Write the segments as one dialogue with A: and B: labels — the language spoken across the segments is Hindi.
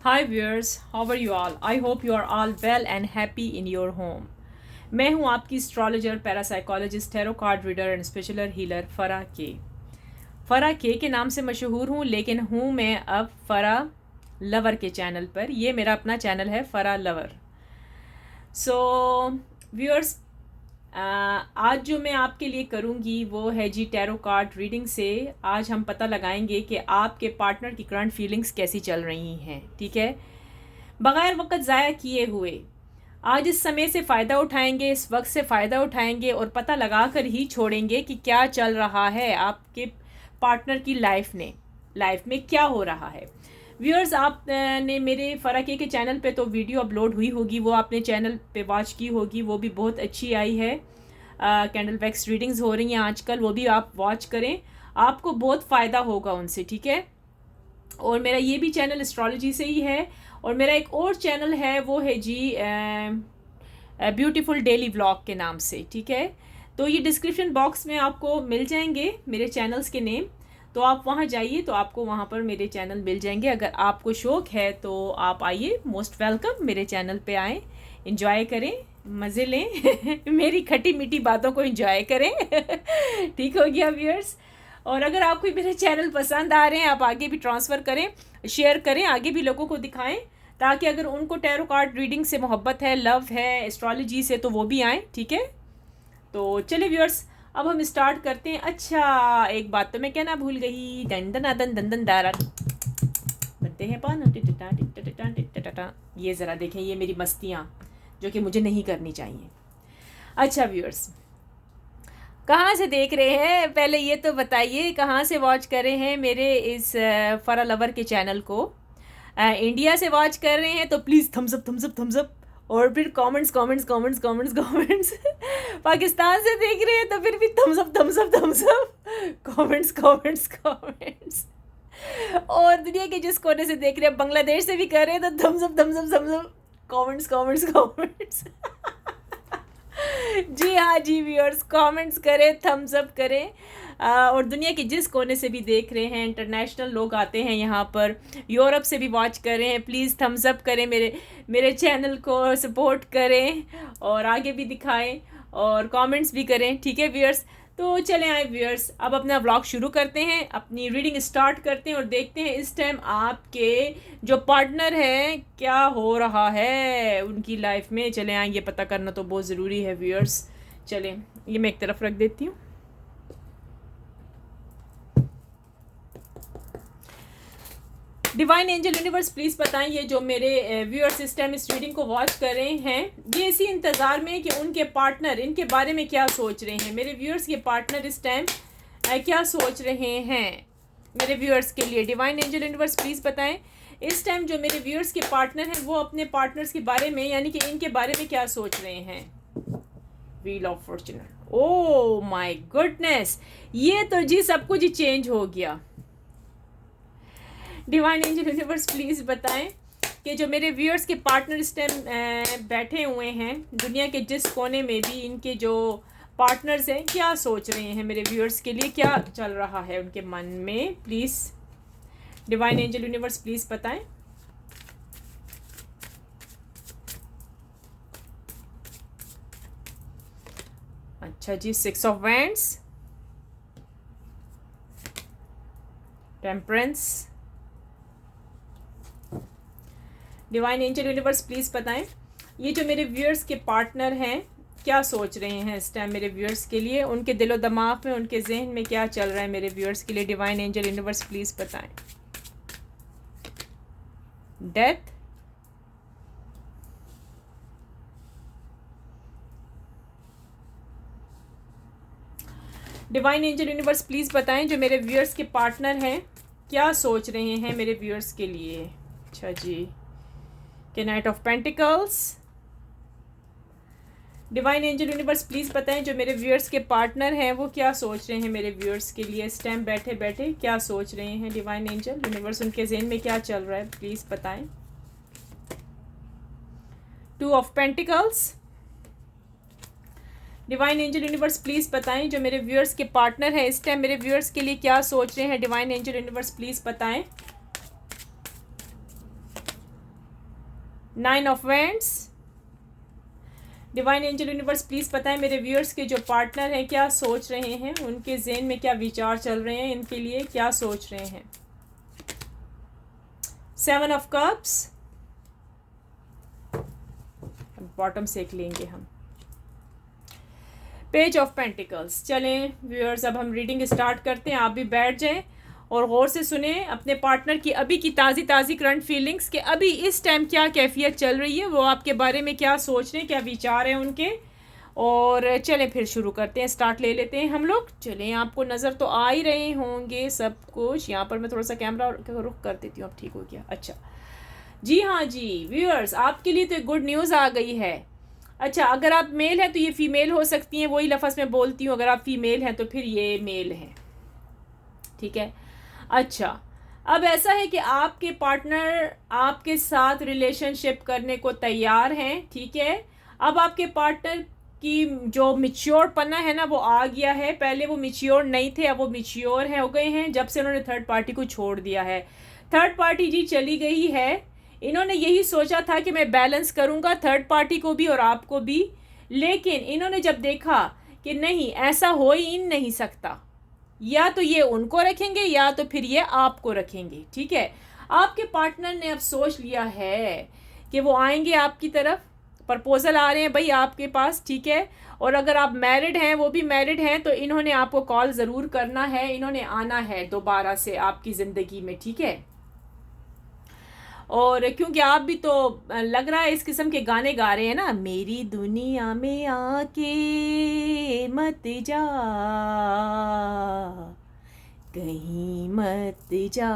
A: Hi viewers, how are you all? I hope you are all well and happy in your home. मैं हूं आपकी astrologer, parapsychologist, tarot card reader and spiritual healer Farah के नाम से मशहूर हूं, लेकिन हूं मैं अब फ़रा लवर के चैनल पर। ये मेरा अपना चैनल है, फ़रा लवर। सो व्यूअर्स, आज जो मैं आपके लिए करूंगी वो है जी टैरो कार्ड रीडिंग से। आज हम पता लगाएंगे कि आपके पार्टनर की करंट फीलिंग्स कैसी चल रही हैं, ठीक है। बग़ैर वक्त ज़ाया किए हुए आज इस समय से फ़ायदा उठाएंगे, इस वक्त से फ़ायदा उठाएंगे और पता लगा कर ही छोड़ेंगे कि क्या चल रहा है आपके पार्टनर की लाइफ में क्या हो रहा है। व्यूअर्स, आप ने मेरे फ़राके के चैनल पे तो वीडियो अपलोड हुई होगी, वो आपने चैनल पे वॉच की होगी, वो भी बहुत अच्छी आई है। कैंडल वैक्स रीडिंग्स हो रही हैं आजकल, वो भी आप वॉच करें, आपको बहुत फ़ायदा होगा उनसे, ठीक है। और मेरा ये भी चैनल एस्ट्रोलॉजी से ही है। और मेरा एक और चैनल है, वो है जी ब्यूटीफुल डेली व्लॉग के नाम से, ठीक है। तो ये डिस्क्रिप्शन बॉक्स में आपको मिल जाएंगे मेरे चैनल्स के नेम, तो आप वहाँ जाइए तो आपको वहाँ पर मेरे चैनल मिल जाएंगे। अगर आपको शौक है तो आप आइए, मोस्ट वेलकम, मेरे चैनल पे आएँ, इंजॉय करें, मज़े लें मेरी खट्टी मीठी बातों को इंजॉय करें ठीक हो गया व्यूअर्स। और अगर आपको मेरे चैनल पसंद आ रहे हैं, आप आगे भी ट्रांसफ़र करें, शेयर करें, आगे भी लोगों को दिखाएं, ताकि अगर उनको टैरो कार्ड रीडिंग से मोहब्बत है, लव है, एस्ट्रोलॉजी से, तो वो भी आएँ, ठीक है। तो चलिए व्यूअर्स, अब हम स्टार्ट करते हैं। अच्छा, एक बात तो मैं कहना भूल गई, दन दन दन दन दन दारा बनते हैं पान। ये ज़रा देखें, ये मेरी मस्तियाँ जो कि मुझे नहीं करनी चाहिए। अच्छा व्यूअर्स, कहाँ से देख रहे हैं, पहले ये तो बताइए कहाँ से वॉच कर रहे हैं मेरे इस फ़रा लवर के चैनल को। इंडिया से वॉच कर रहे हैं तो please thumbs up thumbs up thumbs up, और फिर comments comments comments comments comments Pakistan से देख रहे हैं तो फिर भी thumbs up thumbs up thumbs up, comments comments comments. और दुनिया के जिस कोने से देख रहे हैं, बांग्लादेश से भी कर रहे हैं तो thumbs up thumbs up thumbs up, comments comments comments जी हाँ जी व्यूअर्स, कमेंट्स करें, थम्स अप करें। और दुनिया के जिस कोने से भी देख रहे हैं, इंटरनेशनल लोग आते हैं यहाँ पर, यूरोप से भी वॉच कर रहे हैं, प्लीज़ थम्स अप करें, मेरे चैनल को सपोर्ट करें और आगे भी दिखाएं और कमेंट्स भी करें, ठीक है व्यूअर्स। तो चलें आए व्यूअर्स, अब अपना व्लॉग शुरू करते हैं, अपनी रीडिंग स्टार्ट करते हैं और देखते हैं इस टाइम आपके जो पार्टनर हैं क्या हो रहा है उनकी लाइफ में। चलें आए, ये पता करना तो बहुत ज़रूरी है व्यूअर्स। चलें, ये मैं एक तरफ रख देती हूँ। डिवाइन एंजल यूनिवर्स, प्लीज़ बताएं, ये जो मेरे व्यूअर्स इस टाइम इस रीडिंग को वॉच कर रहे हैं, ये इसी इंतज़ार में कि उनके पार्टनर इनके बारे में क्या सोच रहे हैं। मेरे व्यूअर्स के पार्टनर इस टाइम क्या सोच रहे हैं मेरे व्यूअर्स के लिए। डिवाइन एंजल यूनिवर्स, प्लीज़ बताएं, इस टाइम जो मेरे व्यूअर्स के पार्टनर हैं वो अपने पार्टनर्स के बारे में, यानी कि इनके बारे में क्या सोच रहे हैं। Wheel of Fortune, oh my goodness, ये तो जी सब कुछ ही चेंज हो गया। डिवाइन एंजल यूनिवर्स, प्लीज़ बताएं कि जो मेरे व्यूअर्स के पार्टनर इस टाइम बैठे हुए हैं दुनिया के जिस कोने में भी, इनके जो पार्टनर्स हैं क्या सोच रहे हैं मेरे व्यूअर्स के लिए, क्या चल रहा है उनके मन में। Please divine angel universe, please बताएं। अच्छा जी, 6 of wands, temperance. Divine angel universe, please बताएं, ये जो मेरे व्यूअर्स के पार्टनर हैं क्या सोच रहे हैं इस टाइम मेरे व्यूअर्स के लिए, उनके दिलो दिमाग में, उनके जहन में क्या चल रहा है मेरे व्यूअर्स के लिए। डिवाइन एंजल यूनिवर्स, प्लीज़ बताएं। Death, divine angel universe, please बताएं, जो मेरे व्यूअर्स के पार्टनर हैं क्या सोच रहे हैं मेरे व्यूअर्स के लिए। अच्छा जी, के night of pentacles. Divine angel universe, please बताएं, जो मेरे व्यूअर्स के पार्टनर हैं वो क्या सोच रहे हैं मेरे व्यूअर्स के लिए इस टाइम बैठे बैठे, क्या सोच रहे हैं। डिवाइन एंजल यूनिवर्स, उनके ज़हन में क्या चल रहा है, प्लीज़ बताएं। 2 of pentacles. Divine angel universe, please बताएं, जो मेरे व्यूअर्स के पार्टनर हैं इस टाइम मेरे व्यूअर्स के लिए क्या सोच रहे हैं। डिवाइन एंजल यूनिवर्स, प्लीज़ बताएं। 9 of vents. Divine angel universe please बताएं मेरे व्यूअर्स के जो पार्टनर हैं क्या सोच रहे हैं, उनके ज़हन में क्या विचार चल रहे हैं, इनके लिए क्या सोच रहे हैं। 7 ऑफ कप्स, बॉटम से एक लेंगे हम। Page of pentacles. चलें व्यूअर्स, अब हम रीडिंग स्टार्ट करते हैं। आप भी बैठ जाएं और गौर से सुने अपने पार्टनर की अभी की ताज़ी करंट फीलिंग्स के अभी इस टाइम क्या कैफियत चल रही है, वो आपके बारे में क्या सोच रहे हैं, क्या विचार हैं उनके। और चलें फिर शुरू करते हैं, स्टार्ट ले लेते हैं हम लोग। चलें, आपको नज़र तो आ ही रहे होंगे सब कुछ। यहाँ पर मैं थोड़ा सा कैमरा रुक कर देती हूँ। अब ठीक हो गया। अच्छा जी, हाँ जी व्यूअर्स, आपके लिए तो गुड न्यूज़ आ गई है। अच्छा, अगर आप मेल हैं तो ये फ़ीमेल हो सकती हैं, वही लफ्ज़ में बोलती हूँ। अगर आप फीमेल हैं तो फिर ये मेल हैं, ठीक है। अच्छा, अब ऐसा है कि आपके पार्टनर आपके साथ रिलेशनशिप करने को तैयार हैं, ठीक है। अब आपके पार्टनर की जो मिच्योर पन्ना है ना वो आ गया है। पहले वो मिच्योर नहीं थे, अब वो मिच्योर हैं, हो गए हैं जब से उन्होंने थर्ड पार्टी को छोड़ दिया है। थर्ड पार्टी जी चली गई है। इन्होंने यही सोचा था कि मैं बैलेंस करूंगा थर्ड पार्टी को भी और आपको भी, लेकिन इन्होंने जब देखा कि नहीं, ऐसा हो ही नहीं सकता, या तो ये उनको रखेंगे या तो फिर ये आपको रखेंगे, ठीक है। आपके पार्टनर ने अब सोच लिया है कि वो आएंगे आपकी तरफ, प्रपोजल आ रहे हैं भाई आपके पास, ठीक है। और अगर आप मैरिड हैं, वो भी मैरिड हैं, तो इन्होंने आपको कॉल ज़रूर करना है, इन्होंने आना है दोबारा से आपकी ज़िंदगी में, ठीक है। और क्योंकि आप भी तो लग रहा है इस किस्म के गाने गा रहे हैं ना, मेरी दुनिया में आके मत जा, कहीं मत जा,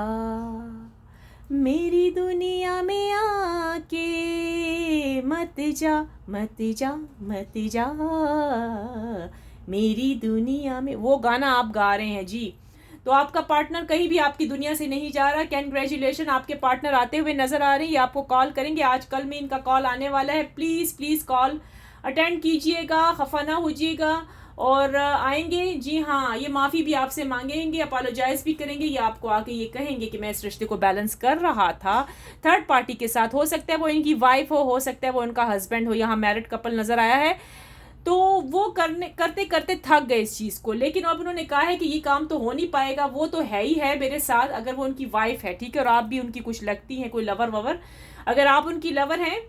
A: मेरी दुनिया में आके मत जा, मत जा, मत जा, मेरी दुनिया में, वो गाना आप गा रहे हैं जी। तो आपका पार्टनर कहीं भी आपकी दुनिया से नहीं जा रहा। कैंग्रेचुलेशन, आपके पार्टनर आते हुए नजर आ रहे हैं, ये आपको कॉल करेंगे। आज कल में इनका कॉल आने वाला है। प्लीज़ प्लीज़ कॉल अटेंड कीजिएगा, खफा ना होजिएगा, और आएंगे। जी हाँ, ये माफ़ी भी आपसे मांगेंगे, अपोलोजाइज भी करेंगे। ये आपको आके ये कहेंगे कि मैं इस रिश्ते को बैलेंस कर रहा था थर्ड पार्टी के साथ। हो सकता है वो इनकी वाइफ हो सकता है वो उनका हस्बैंड हो। यहाँ मैरिड कपल नज़र आया है। तो वो करते करते थक गए इस चीज़ को, लेकिन अब उन्होंने कहा है कि ये काम तो हो नहीं पाएगा, वो तो है ही है मेरे साथ, अगर वो उनकी वाइफ है, ठीक है, और आप भी उनकी कुछ लगती हैं, कोई लवर ववर, अगर आप उनकी लवर हैं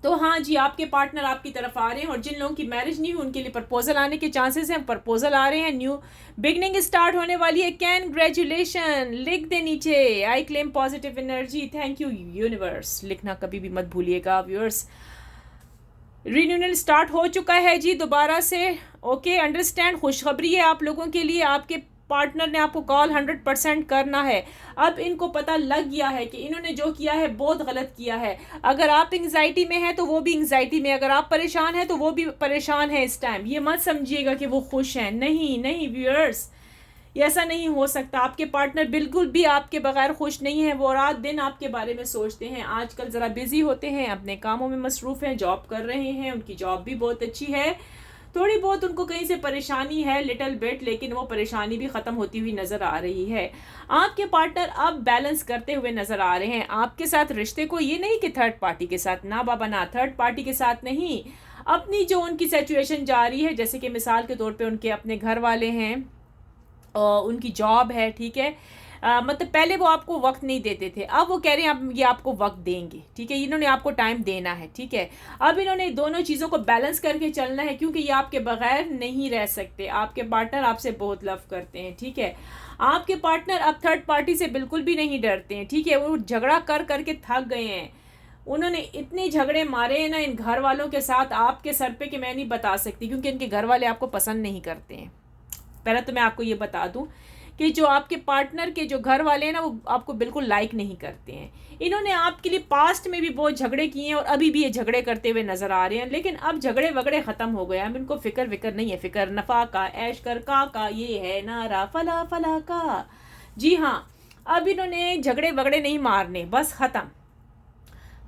A: तो हाँ जी, आपके पार्टनर आपकी तरफ आ रहे हैं। और जिन लोगों की मैरिज नहीं हुई उनके लिए प्रपोजल आने के चांसेस हैं, प्रपोजल आ रहे हैं, न्यू बिगनिंग स्टार्ट होने वाली है। कैंग्रेचुलेशन लिख दे नीचे, I claim positive energy, thank you universe, लिखना कभी भी मत भूलिएगा व्यूअर्स। रिन्यूअल स्टार्ट हो चुका है जी दोबारा से, ओके, अंडरस्टैंड। खुशखबरी है आप लोगों के लिए, आपके पार्टनर ने आपको कॉल 100% करना है। अब इनको पता लग गया है कि इन्होंने जो किया है बहुत गलत किया है। अगर आप एंग्जाइटी में हैं तो वो भी एंग्जाइटी में, अगर आप परेशान हैं तो वो भी परेशान है इस टाइम। ये मत समझिएगा कि वो खुश हैं, नहीं नहीं व्यूअर्स, ये ऐसा नहीं हो सकता। आपके पार्टनर बिल्कुल भी आपके बगैर खुश नहीं है। वो रात दिन आपके बारे में सोचते हैं। आजकल ज़रा बिजी होते हैं, अपने कामों में मसरूफ़ हैं, जॉब कर रहे हैं, उनकी जॉब भी बहुत अच्छी है। थोड़ी बहुत उनको कहीं से परेशानी है, लिटिल बिट, लेकिन वो परेशानी भी ख़त्म होती हुई नज़र आ रही है। आपके पार्टनर अब बैलेंस करते हुए नज़र आ रहे हैं आपके साथ रिश्ते को। ये नहीं कि थर्ड पार्टी के साथ, ना बाबा ना, थर्ड पार्टी के साथ नहीं, अपनी जो उनकी सिचुएशन जा रही है, जैसे कि मिसाल के तौर पे उनके अपने घर वाले हैं, उनकी जॉब है, ठीक है। मतलब पहले वो आपको वक्त नहीं देते थे, अब वो कह रहे हैं अब ये आपको वक्त देंगे, ठीक है, इन्होंने आपको टाइम देना है, ठीक है। अब इन्होंने दोनों चीज़ों को बैलेंस करके चलना है, क्योंकि ये आपके बगैर नहीं रह सकते। आपके पार्टनर आपसे बहुत लव करते हैं, ठीक है। आपके पार्टनर अब थर्ड पार्टी से बिल्कुल भी नहीं डरते हैं, ठीक है। वो झगड़ा कर करके थक गए हैं। उन्होंने इतने झगड़े मारे हैं ना इन घर वालों के साथ आपके सर पे कि मैं नहीं बता सकती, क्योंकि इनके घर वाले आपको पसंद नहीं करते हैं। पहले तो मैं आपको ये बता दूं कि जो आपके पार्टनर के जो घर वाले हैं ना वो आपको बिल्कुल लाइक नहीं करते हैं। इन्होंने आपके लिए पास्ट में भी बहुत झगड़े किए हैं और अभी भी ये झगड़े करते हुए नज़र आ रहे हैं, लेकिन अब झगड़े वगड़े ख़त्म हो गए। अब इनको फ़िक्र विक्र नहीं है, फ़िक्र नफ़ा का, ऐश कर का, ये है नारा फला फला का। जी हाँ, अब इन्होंने झगड़े वगड़े नहीं मारने, बस ख़त्म।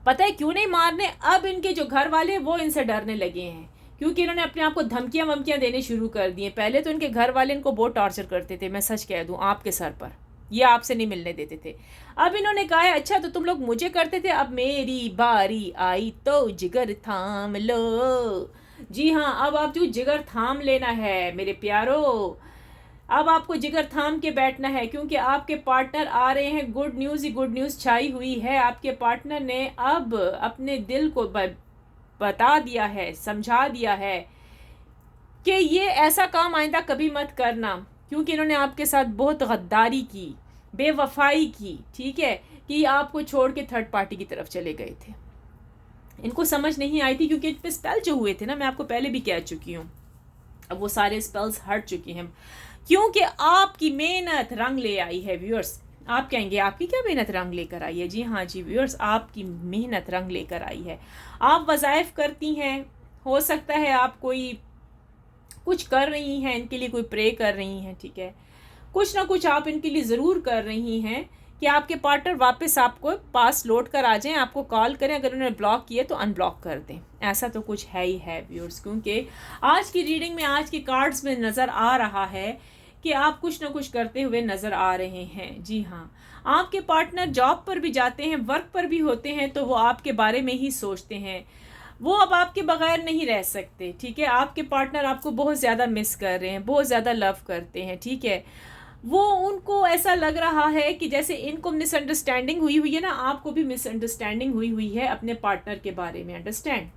A: पता है क्यों नहीं मारने? अब इनके जो घर वाले वो इनसे डरने लगे हैं, क्योंकि इन्होंने अपने आप को धमकियां वमकियां देने शुरू कर दी हैं। पहले तो इनके घर वाले इनको बहुत टॉर्चर करते थे, मैं सच कह दूं आपके सर पर, ये आपसे नहीं मिलने देते थे। अब इन्होंने कहा है अच्छा तो तुम लोग मुझे करते थे, अब मेरी बारी आई तो जिगर थाम लो। जी हाँ, अब आप जो जिगर थाम लेना है मेरे प्यारो, अब आपको जिगर थाम के बैठना है, क्योंकि आपके पार्टनर आ रहे हैं। गुड न्यूज़ ही गुड न्यूज़ छाई हुई है। आपके पार्टनर ने अब अपने दिल को बता दिया है, समझा दिया है कि ये ऐसा काम आइंदा कभी मत करना, क्योंकि इन्होंने आपके साथ बहुत गद्दारी की, बेवफाई की, ठीक है, कि आपको छोड़ के थर्ड पार्टी की तरफ चले गए थे। इनको समझ नहीं आई थी, क्योंकि इन पे स्पेल जो हुए थे ना, मैं आपको पहले भी कह चुकी हूँ, अब वो सारे स्पेल्स हट चुके हैं, क्योंकि आपकी मेहनत रंग ले आई है। व्यूअर्स, आप कहेंगे आपकी क्या मेहनत रंग लेकर आई है? जी हाँ जी व्यूअर्स, आपकी मेहनत रंग लेकर आई है। आप वज़ाइफ करती हैं, हो सकता है आप कोई कुछ कर रही हैं, इनके लिए कोई प्रे कर रही हैं, ठीक है, कुछ ना कुछ आप इनके लिए ज़रूर कर रही हैं कि आपके पार्टनर वापस आपको पास लौट कर आ जाएं, आपको कॉल करें, अगर उन्होंने ब्लॉक किए तो अनब्लॉक कर दें। ऐसा तो कुछ है ही है व्यूअर्स, क्योंकि आज की रीडिंग में, आज के कार्ड्स में नज़र आ रहा है कि आप कुछ ना कुछ करते हुए नज़र आ रहे हैं। जी हाँ, आपके पार्टनर जॉब पर भी जाते हैं, वर्क पर भी होते हैं, तो वो आपके बारे में ही सोचते हैं। वो अब आपके बगैर नहीं रह सकते, ठीक है। आपके पार्टनर आपको बहुत ज़्यादा मिस कर रहे हैं, बहुत ज़्यादा लव करते हैं, ठीक है। वो उनको ऐसा लग रहा है कि जैसे इनको मिसअंडरस्टैंडिंग हुई हुई है ना, आपको भी मिसअंडरस्टैंडिंग हुई हुई है अपने पार्टनर के बारे में, अंडरस्टैंड।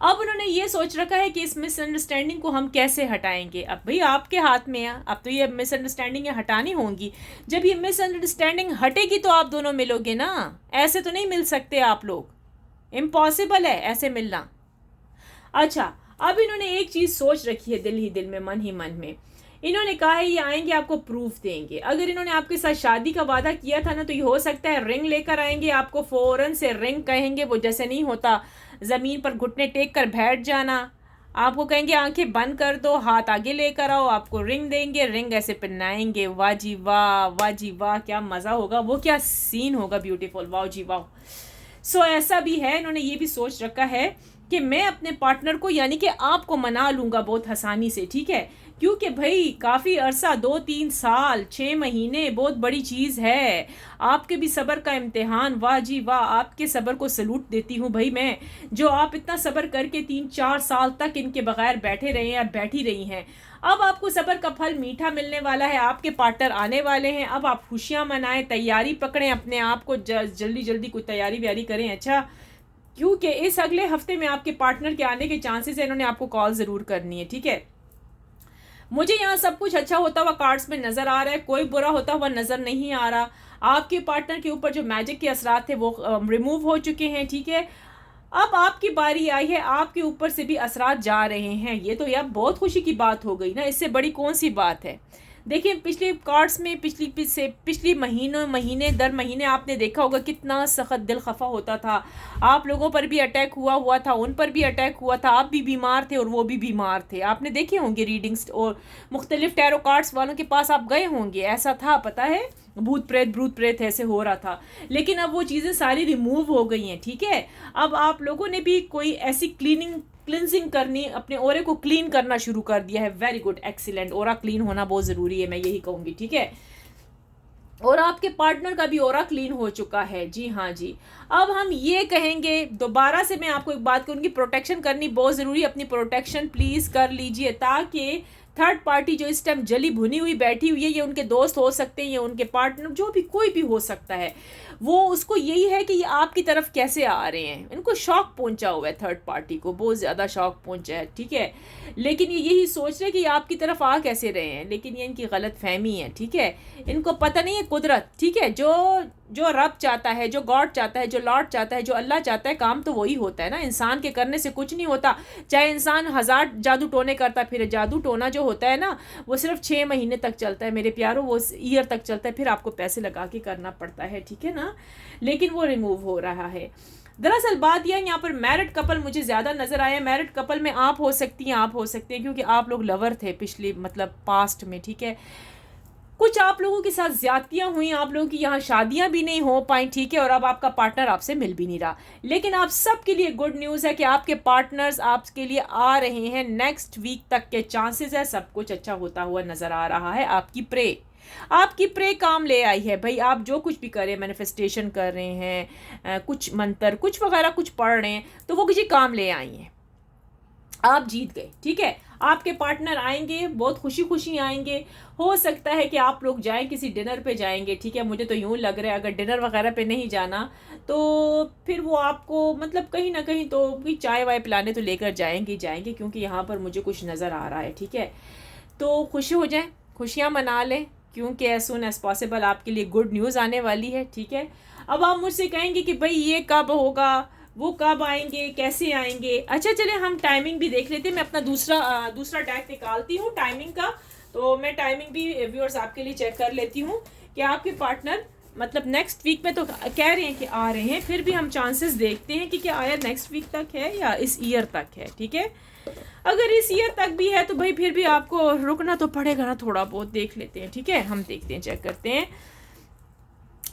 A: अब उन्होंने ये सोच रखा है कि इस मिसअंडरस्टैंडिंग को हम कैसे हटाएंगे। अब भाई आपके हाथ में है, अब तो ये मिसअंडरस्टैंडिंग हटानी होंगी। जब ये मिसअंडरस्टैंडिंग हटेगी तो आप दोनों मिलोगे ना, ऐसे तो नहीं मिल सकते आप लोग, इम्पॉसिबल है ऐसे मिलना। अच्छा, अब इन्होंने एक चीज़ सोच रखी है दिल ही दिल में, मन ही मन में। इन्होंने कहा है ये आएंगे आपको प्रूफ देंगे। अगर इन्होंने आपके साथ शादी का वादा किया था ना, तो ये हो सकता है रिंग लेकर आएंगे, आपको फ़ौरन से रिंग कहेंगे। वो जैसे नहीं होता ज़मीन पर घुटने टेक कर बैठ जाना, आपको कहेंगे आंखें बंद कर दो, हाथ आगे लेकर आओ, आपको रिंग देंगे, रिंग ऐसे पहनाएंगे। वाह जी वाह, वाह जी वाह, क्या मज़ा होगा, वो क्या सीन होगा, ब्यूटीफुल, वाह जी वाह। सो ऐसा भी है, इन्होंने ये भी सोच रखा है कि मैं अपने पार्टनर को, यानी कि आपको मना लूँगा बहुत आसानी से, ठीक है, क्योंकि भाई काफ़ी अरसा, 2-3 साल 6 महीने बहुत बड़ी चीज़ है। आपके भी सब्र का इम्तिहान, वाह जी वाह, आपके सब्र को सलूट देती हूँ भाई मैं, जो आप इतना सब्र करके 3-4 साल तक इनके बगैर बैठे रहे हैं या बैठी रही हैं। अब आपको सब्र का फल मीठा मिलने वाला है, आपके पार्टनर आने वाले हैं। अब आप खुशियाँ मनाएं, तैयारी पकड़ें, अपने आप को जल्दी जल्दी कोई तैयारी व्यारी करें। अच्छा, क्योंकि इस अगले हफ्ते में आपके पार्टनर के आने के चांसेस है, इन्होंने आपको कॉल ज़रूर करनी है, ठीक है। मुझे यहाँ सब कुछ अच्छा होता हुआ कार्ड्स में नज़र आ रहा है, कोई बुरा होता हुआ नज़र नहीं आ रहा। आपके पार्टनर के ऊपर जो मैजिक के असरात थे वो रिमूव हो चुके हैं, ठीक है। अब आपकी बारी आई है, आपके ऊपर से भी असरात जा रहे हैं। ये तो यार बहुत खुशी की बात हो गई ना, इससे बड़ी कौन सी बात है। देखिए पिछले कार्ड्स में, पिछली महीने दर महीने आपने देखा होगा कितना सख्त दिल खफा होता था। आप लोगों पर भी अटैक हुआ था, उन पर भी अटैक हुआ था, आप भी बीमार थे और वो भी बीमार थे। आपने देखे होंगे रीडिंग्स, और मुख्तलिफ टैरो कार्ड्स वालों के पास आप गए होंगे, ऐसा था, पता है, भूत प्रेत ऐसे हो रहा था। लेकिन अब वो चीज़ें सारी रिमूव हो गई हैं, ठीक है। अब आप लोगों ने भी कोई ऐसी क्लिनजिंग करनी, अपने ओरे को क्लीन करना शुरू कर दिया है। वेरी गुड, एक्सीलेंट, ओरा क्लीन होना बहुत ज़रूरी है, मैं यही कहूँगी, ठीक है। और आपके पार्टनर का भी ओरा क्लीन हो चुका है, जी हाँ जी। अब हम ये कहेंगे, दोबारा से मैं आपको एक बात कहूँगी, प्रोटेक्शन करनी बहुत ज़रूरी है। अपनी प्रोटेक्शन प्लीज़ कर लीजिए, ताकि थर्ड पार्टी जो इस टाइम जली भुनी हुई बैठी हुई है, ये उनके दोस्त हो सकते हैं, ये उनके पार्टनर, जो भी कोई भी हो सकता है, वो उसको यही है कि ये आपकी तरफ कैसे आ रहे हैं। इनको शॉक पहुंचा हुआ है, थर्ड पार्टी को बहुत ज़्यादा शॉक पहुंचा है, ठीक है। लेकिन ये यही सोच रहे हैं कि आपकी तरफ आ कैसे रहे हैं, लेकिन ये इनकी गलत फहमी है, ठीक है। इनको पता नहीं है कुदरत, ठीक है, जो रब चाहता है, जो गॉड चाहता है, जो लॉर्ड चाहता है, जो अल्लाह चाहता है, काम तो वही होता है ना। इंसान के करने से कुछ नहीं होता, चाहे इंसान 1000 जादू टोने करता फिर, जादू टोना जो होता है ना, वो सिर्फ 6 महीने तक चलता है मेरे प्यारों, वो ईयर तक चलता है, फिर आपको पैसे लगा के करना पड़ता है, ठीक है ना। लेकिन वो रिमूव हो रहा है। दरअसल बात यह है, यहाँ पर मैरिड कपल मुझे ज़्यादा नज़र आया। मैरिड कपल में आप हो सकती हैं, आप हो सकते हैं, क्योंकि आप लोग लवर थे पिछली, मतलब पास्ट में, ठीक है। कुछ आप लोगों के साथ ज्यादतियां हुई, आप लोगों की यहाँ शादियां भी नहीं हो पाई, ठीक है, और अब आपका पार्टनर आपसे मिल भी नहीं रहा। लेकिन आप सबके लिए गुड न्यूज़ है कि आपके पार्टनर्स आपके लिए आ रहे हैं, नेक्स्ट वीक तक के चांसेस है, सब कुछ अच्छा होता हुआ नज़र आ रहा है। आपकी प्रे, आपकी प्रे काम ले आई है भाई। आप जो कुछ भी करें, मैनिफेस्टेशन कर रहे हैं, कुछ मंत्र कुछ वगैरह कुछ पढ़ रहे हैं, तो वो किसी काम ले आई हैं, आप जीत गए। ठीक है, आपके पार्टनर आएंगे, बहुत खुशी खुशी आएंगे। हो सकता है कि आप लोग जाएं, किसी डिनर पे जाएंगे। ठीक है, मुझे तो यूँ लग रहा है अगर डिनर वगैरह पे नहीं जाना तो फिर वो आपको मतलब कहीं ना कहीं तो भी चाय वाय पिलाने तो लेकर जाएंगे, क्योंकि यहाँ पर मुझे कुछ नज़र आ रहा है। ठीक है, तो खुशी हो जाए, खुशियाँ मना लें, क्योंकि एज सुन एज पॉसिबल आपके लिए गुड न्यूज़ आने वाली है। ठीक है, अब आप मुझसे कहेंगे कि भाई ये कब होगा, वो कब आएंगे, कैसे आएंगे। अच्छा चले हम टाइमिंग भी देख लेते हैं। मैं अपना दूसरा टैग निकालती हूँ टाइमिंग का, तो मैं टाइमिंग भी व्यूअर्स आपके लिए चेक कर लेती हूँ कि आपके पार्टनर मतलब नेक्स्ट वीक में तो कह रहे हैं कि आ रहे हैं, फिर भी हम चांसेस देखते हैं कि क्या आया नेक्स्ट वीक तक है या इस ईयर तक है। ठीक है, अगर इस ईयर तक भी है तो भाई फिर भी आपको रुकना तो पड़ेगा ना, थोड़ा बहुत देख लेते हैं। ठीक है, हम देखते हैं, चेक करते हैं।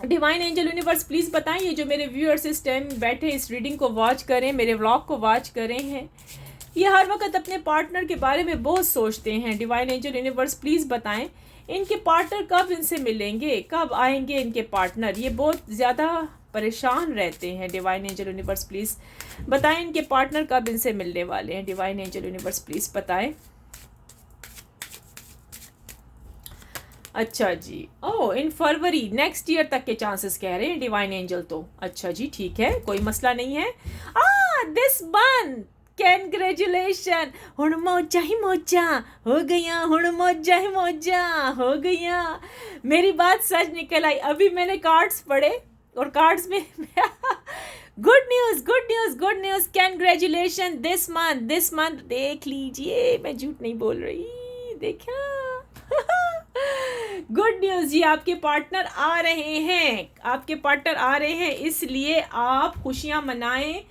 A: डिवाइन एंजल यूनिवर्स प्लीज़ बताएं, ये जो मेरे व्यूअर्स इस टाइम बैठे इस रीडिंग को वॉच करें, मेरे व्लॉग को वॉच करें हैं, ये हर वक्त अपने पार्टनर के बारे में बहुत सोचते हैं। डिवाइन एंजल यूनिवर्स प्लीज़ बताएं इनके पार्टनर कब इनसे मिलेंगे, कब आएंगे इनके पार्टनर, ये बहुत ज़्यादा परेशान रहते हैं। डिवाइन एंजल यूनिवर्स प्लीज़ बताएं इनके पार्टनर कब इनसे मिलने वाले हैं। डिवाइन एंजल यूनिवर्स प्लीज़ बताएं। अच्छा जी, ओह इन फरवरी नेक्स्ट ईयर तक के चांसेस कह रहे हैं डिवाइन एंजल तो। अच्छा जी, ठीक है, कोई मसला नहीं है। दिस मंथ कैंग्रेचुलेशन, हुण मौजा ही मौजा हो गया, हुण मौजा ही मौजा हो गया। मेरी बात सच निकल आई। अभी मैंने कार्ड्स पढ़े और कार्ड्स में good news good news good news, congratulation this month देख लीजिए, मैं झूठ नहीं बोल रही, देखा गुड न्यूज़ जी, आपके पार्टनर आ रहे हैं, आपके पार्टनर आ रहे हैं, इसलिए आप खुशियाँ मनाएं,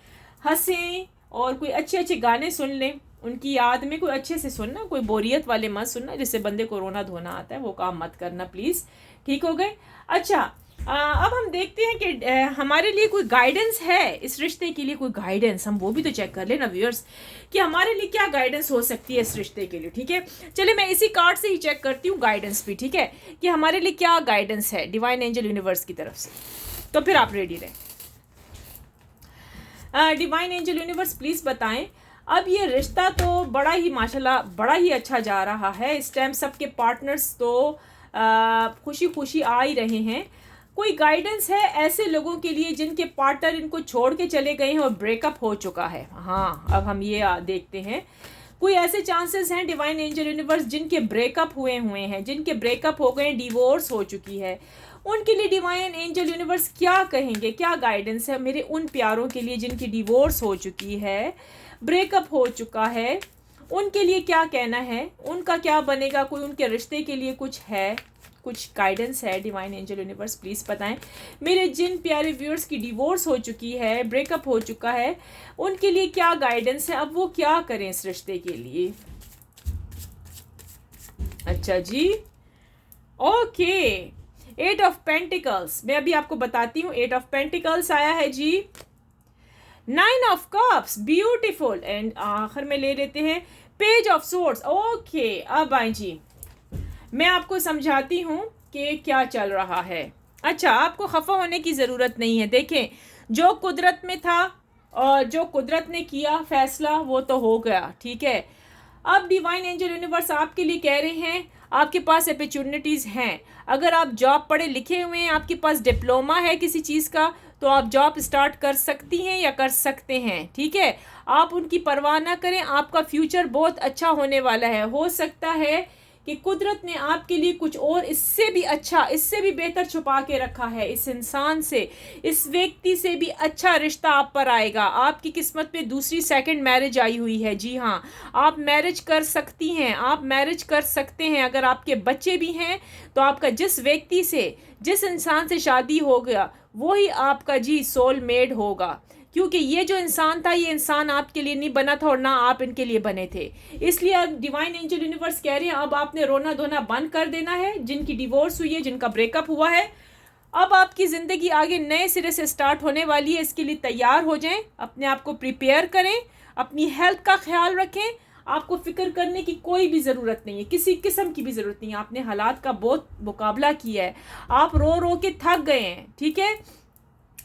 A: हंसें और कोई अच्छे अच्छे गाने सुन लें उनकी याद में। कोई अच्छे से सुनना, कोई बोरियत वाले मत सुनना, जिससे बंदे को रोना धोना आता है, वो काम मत करना प्लीज़। ठीक हो गए। अच्छा अब हम देखते हैं कि हमारे लिए कोई गाइडेंस है इस रिश्ते के लिए, कोई गाइडेंस, हम वो भी तो चेक कर लेना व्यूअर्स कि हमारे लिए क्या गाइडेंस हो सकती है इस रिश्ते के लिए। ठीक है, चले मैं इसी कार्ड से ही चेक करती हूँ गाइडेंस भी। ठीक है, कि हमारे लिए क्या गाइडेंस है डिवाइन एंजल यूनिवर्स की तरफ से, तो फिर आप रेडी रहें। डिवाइन एंजल यूनिवर्स प्लीज़ बताएं। अब ये रिश्ता तो बड़ा ही माशाल्लाह बड़ा ही अच्छा जा रहा है इस टाइम, सबके पार्टनर्स तो खुशी खुशी आ ही रहे हैं। कोई गाइडेंस है ऐसे लोगों के लिए जिनके पार्टनर इनको छोड़ के चले गए हैं और ब्रेकअप हो चुका है। हाँ, अब हम ये देखते हैं, कोई ऐसे चांसेस हैं डिवाइन एंजल यूनिवर्स जिनके ब्रेकअप हुए हैं, जिनके ब्रेकअप हो गए, डिवोर्स हो चुकी है, उनके लिए डिवाइन एंजल यूनिवर्स क्या कहेंगे, क्या गाइडेंस है मेरे उन प्यारों के लिए जिनकी डिवोर्स हो चुकी है, ब्रेकअप हो चुका है, उनके लिए क्या कहना है, उनका क्या बनेगा, कोई उनके रिश्ते के लिए कुछ है, कुछ गाइडेंस है डिवाइन एंजल यूनिवर्स प्लीज़ बताएं। मेरे जिन प्यारे व्यूअर्स की डिवोर्स हो चुकी है, ब्रेकअप हो चुका है, उनके लिए क्या गाइडेंस है, अब वो क्या करें इस रिश्ते के लिए। अच्छा जी, ओके, 8 ऑफ पेंटिकल्स, मैं अभी आपको बताती हूँ। 8 ऑफ पेंटिकल्स आया है जी, 9 ऑफ कप्स, ब्यूटीफुल, एंड आखिर में ले लेते हैं पेज ऑफ सोर्ड्स। ओके, अब आए जी, मैं आपको समझाती हूँ कि क्या चल रहा है। अच्छा, आपको खफा होने की ज़रूरत नहीं है। देखें, जो कुदरत में था और जो कुदरत ने किया फैसला वो तो हो गया। ठीक है, अब डिवाइन एंजल यूनिवर्स आपके लिए कह रहे हैं आपके पास अपॉर्चुनिटीज़ हैं। अगर आप जॉब पढ़े लिखे हुए हैं, आपके पास डिप्लोमा है किसी चीज़ का, तो आप जॉब स्टार्ट कर सकती हैं या कर सकते हैं। ठीक है, आप उनकी परवाह ना करें, आपका फ्यूचर बहुत अच्छा होने वाला है। हो सकता है कि कुदरत ने आपके लिए कुछ और इससे भी अच्छा, इससे भी बेहतर छुपा के रखा है। इस इंसान से, इस व्यक्ति से भी अच्छा रिश्ता आप पर आएगा। आपकी किस्मत पे दूसरी सेकंड मैरिज आई हुई है। जी हाँ, आप मैरिज कर सकती हैं, आप मैरिज कर सकते हैं। अगर आपके बच्चे भी हैं तो आपका जिस व्यक्ति से, जिस इंसान से शादी हो गया, वही आपका जी सोलमेट होगा, क्योंकि ये जो इंसान था, ये इंसान आपके लिए नहीं बना था और ना आप इनके लिए बने थे। इसलिए अब डिवाइन एंजल यूनिवर्स कह रहे हैं अब आपने रोना धोना बंद कर देना है। जिनकी डिवोर्स हुई है, जिनका ब्रेकअप हुआ है, अब आपकी ज़िंदगी आगे नए सिरे से स्टार्ट होने वाली है। इसके लिए तैयार हो जाएं, अपने आप को प्रिपेयर करें, अपनी हेल्थ का ख्याल रखें, आपको फ़िक्र करने की कोई भी ज़रूरत नहीं है, किसी किस्म की भी ज़रूरत नहीं है। आपने हालात का बहुत मुकाबला किया है, आप रो रो के थक गए हैं, ठीक है।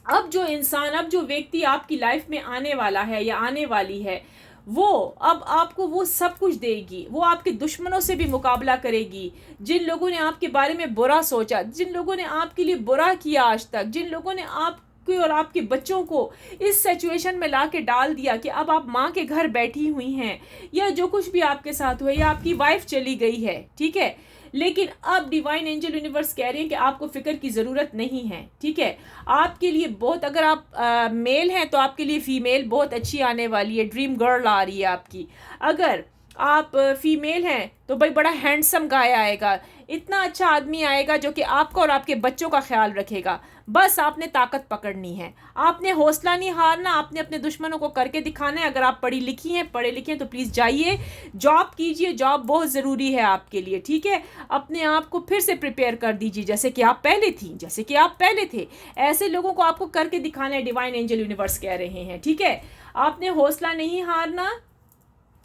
A: अब जो व्यक्ति आपकी लाइफ में आने वाला है या आने वाली है, वो अब आपको वो सब कुछ देगी। वो आपके दुश्मनों से भी मुकाबला करेगी, जिन लोगों ने आपके बारे में बुरा सोचा, जिन लोगों ने आपके लिए बुरा किया आज तक, जिन लोगों ने आपके और आपके बच्चों को इस सिचुएशन में ला के डाल दिया कि अब आप माँ के घर बैठी हुई हैं, या जो कुछ भी आपके साथ हुआ, या आपकी वाइफ चली गई है, ठीक है। लेकिन अब डिवाइन एंजल यूनिवर्स कह रहे हैं कि आपको फिक्र की ज़रूरत नहीं है, ठीक है। आपके लिए बहुत, अगर आप मेल हैं तो आपके लिए फीमेल बहुत अच्छी आने वाली है, ड्रीम गर्ल आ रही है आपकी। अगर आप फीमेल हैं तो भाई बड़ा हैंडसम गाय आएगा, इतना अच्छा आदमी आएगा जो कि आपका और आपके बच्चों का ख्याल रखेगा। बस आपने ताकत पकड़नी है, आपने हौसला नहीं हारना, आपने अपने दुश्मनों को करके दिखाना है। अगर आप पढ़े लिखी हैं तो प्लीज़ जाइए, जॉब कीजिए, जॉब बहुत ज़रूरी है आपके लिए, ठीक है। अपने आप को फिर से प्रिपेयर कर दीजिए जैसे कि आप पहले थे। ऐसे लोगों को आपको करके दिखाना है, डिवाइन एंजल यूनिवर्स कह रहे हैं, ठीक है। आपने हौसला नहीं हारना।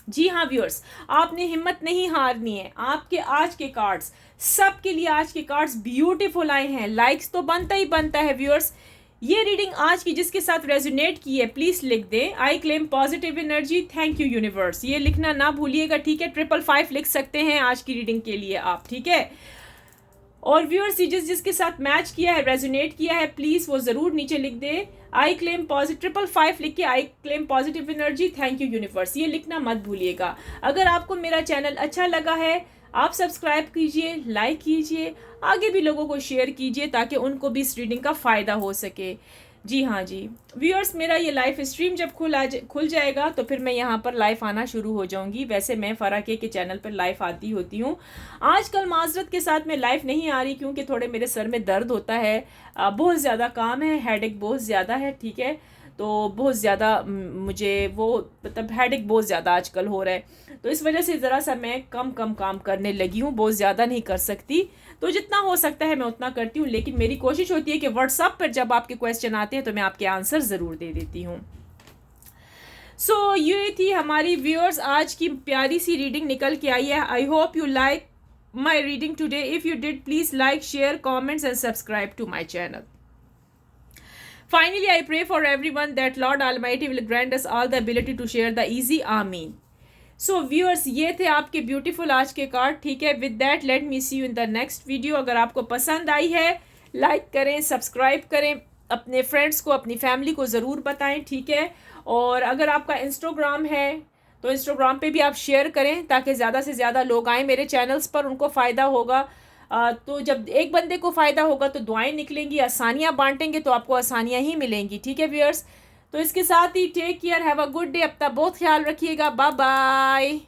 A: जी हाँ व्यूअर्स, आपने हिम्मत नहीं हारनी है। आपके आज के कार्ड्स, सबके लिए आज के कार्ड्स ब्यूटीफुल आए हैं, लाइक्स तो बनता है व्यूअर्स। ये रीडिंग आज की जिसके साथ रेजोनेट की है प्लीज लिख दें, I claim positive energy, thank you universe. ये लिखना ना भूलिएगा, ठीक है। 555 लिख सकते हैं आज की रीडिंग के लिए आप, ठीक है। और व्यूअर्स जिसके साथ मैच किया है, रेजोनेट किया है, प्लीज़ वो ज़रूर नीचे लिख दे, आई क्लेम पॉजिटिव 555 लिख के I claim positive energy, thank you universe. ये लिखना मत भूलिएगा। अगर आपको मेरा चैनल अच्छा लगा है, आप सब्सक्राइब कीजिए, लाइक कीजिए, आगे भी लोगों को शेयर कीजिए ताकि उनको भी इस रीडिंग का फ़ायदा हो सके। जी हाँ जी व्यूअर्स, मेरा ये लाइव स्ट्रीम जब खुल जाएगा तो फिर मैं यहाँ पर लाइव आना शुरू हो जाऊँगी। वैसे मैं फ़रा के चैनल पर लाइव आती होती हूँ। आजकल माजरत के साथ मैं लाइव नहीं आ रही क्योंकि थोड़े मेरे सर में दर्द होता है, बहुत ज़्यादा काम है, हेडेक बहुत ज़्यादा है, ठीक है। तो बहुत ज़्यादा मुझे वो मतलब हेडेक बहुत ज़्यादा आजकल हो रहा है, तो इस वजह से ज़रा सा मैं कम काम करने लगी हूँ, बहुत ज़्यादा नहीं कर सकती। तो जितना हो सकता है मैं उतना करती हूँ, लेकिन मेरी कोशिश होती है कि व्हाट्सएप पर जब आपके क्वेश्चन आते हैं तो मैं आपके आंसर ज़रूर दे देती हूँ। सो ये थी हमारी व्यूअर्स आज की प्यारी सी रीडिंग निकल के आई है। I hope you like my reading today. If you did please like, share, comments and subscribe to my channel. Finally, I pray for everyone that Lord Almighty will grant us all the ability to share the easy. Amen. So viewers, ये थे आपके ब्यूटीफुल आज के कार्ड, ठीक है। With that let me see you in the next video. अगर आपको पसंद आई है लाइक करें, सब्सक्राइब करें, अपने फ्रेंड्स को, अपनी फैमिली को ज़रूर बताएं, ठीक है। और अगर आपका इंस्टाग्राम है तो इंस्टाग्राम पे भी आप शेयर करें ताकि ज़्यादा से ज़्यादा लोग आएँ मेरे चैनल्स पर, उनको फ़ायदा होगा। तो जब एक बंदे को फ़ायदा होगा तो दुआएं निकलेंगी, आसानियाँ बांटेंगे तो आपको आसानियाँ ही मिलेंगी, ठीक है व्यूअर्स। तो इसके साथ ही take care, have a good day, अपना बहुत ख्याल रखिएगा, बाय बाय।